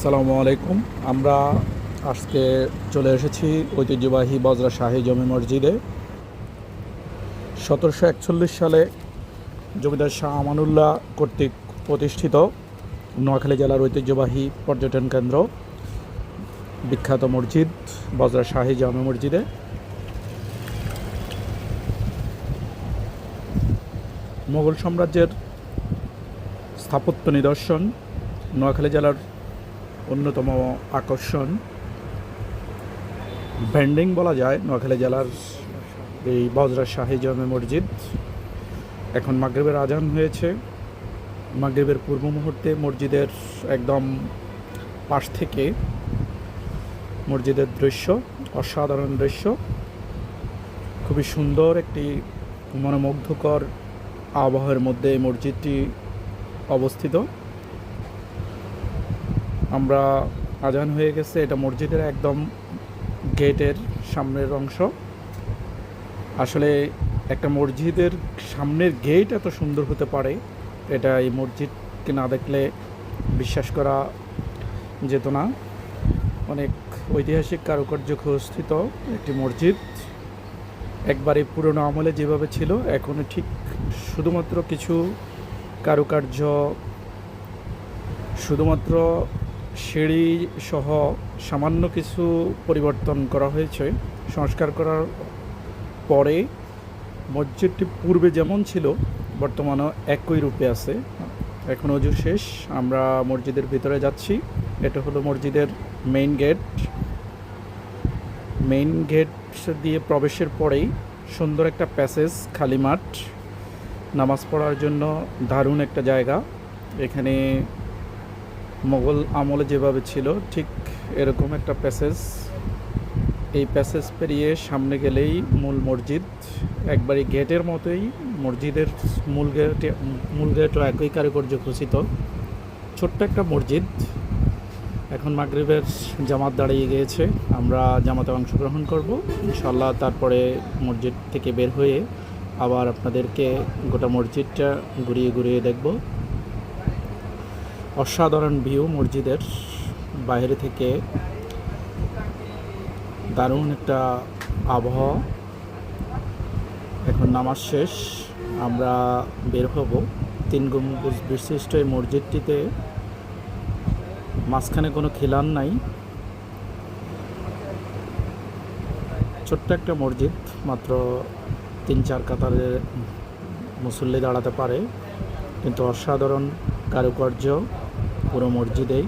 আসসালামু আলাইকুম। আমরা আজকে চলে এসেছি ঐতিহ্যবাহী বজরা শাহী জমি মসজিদে। 1741 সালে জমিদার শাহ আমানুল্লাহ কর্তৃক প্রতিষ্ঠিত নোয়াখালী জেলার ঐতিহ্যবাহী পর্যটন কেন্দ্র বিখ্যাত মসজিদ বজরা শাহী জামে মসজিদে মোগল সাম্রাজ্যের স্থাপত্য নিদর্শন, নোয়াখালী জেলার অন্যতম আকর্ষণ, ব্র্যান্ডিং বলা যায় নোয়াখালী জেলার এই বজরা শাহী জামে মসজিদ। এখন মাগরিবের আজান হয়েছে। মাগরিবের পূর্ব মুহূর্তে মসজিদের একদম পাশ থেকে মসজিদের দৃশ্য, অসাধারণ দৃশ্য, খুবই সুন্দর একটি মনোমুগ্ধকর আবহাওয়ার মধ্যে এই মসজিদটি অবস্থিত। আমরা আজান হয়ে গেছে, এটা মসজিদের একদম গেটের সামনের অংশ। আসলে একটা মসজিদের সামনের গেট এত সুন্দর হতে পারে, এটা এই মসজিদকে না দেখলে বিশ্বাস করা যেত না। অনেক ঐতিহাসিক কারুকার্য খচিত একটি মসজিদ, একবারে পুরনো আমলে যেভাবে ছিল এখনও ঠিক, শুধুমাত্র কিছু কারুকার্য, শুধুমাত্র সিঁড়ি সহ সামান্য কিছু পরিবর্তন করা হয়েছে। সংস্কার করার পরে মসজিদটি পূর্বে যেমন ছিল বর্তমানেও একই রূপে আছে। এখন ওযু শেষ, আমরা মসজিদের ভিতরে যাচ্ছি। এটা হলো মসজিদের মেইন গেট। মেইন গেট দিয়ে প্রবেশের পরেই সুন্দর একটা প্যাসেজ, খালি মাঠ, নামাজ পড়ার জন্য দারুণ একটা জায়গা। এখানে মোগল আমলে যেভাবে ছিল ঠিক এরকম একটা প্যাসেজ। এই প্যাসেজ পেরিয়ে সামনে গেলেই মূল মসজিদ, একবারই গেটের মতোই মসজিদের মূল গেটও একই কারুকার্য খচিত। ছোট্ট একটা মসজিদ। এখন মাগরিবের জামাত দাঁড়িয়ে গিয়েছে, আমরা জামাতে অংশগ্রহণ করব ইনশাল্লাহ। তারপরে মসজিদ থেকে বের হয়ে আবার আপনাদেরকে গোটা মসজিদটা ঘুরিয়ে ঘুরিয়ে দেখব। অসাধারণ ভিউ মসজিদের বাইরে থেকে, দারুণ একটা আবহাওয়া। এখন নামাজ শেষ, আমরা বের হব। 3 গম্বুজ বিশিষ্ট এই মসজিদটিতে মাঝখানে কোনো খিলান নাই। ছোট্ট একটা মসজিদ, মাত্র 3-4 কাতারে মুসল্লি দাঁড়াতে পারে, কিন্তু অসাধারণ কারুকার্য পুরো মসজিদেই।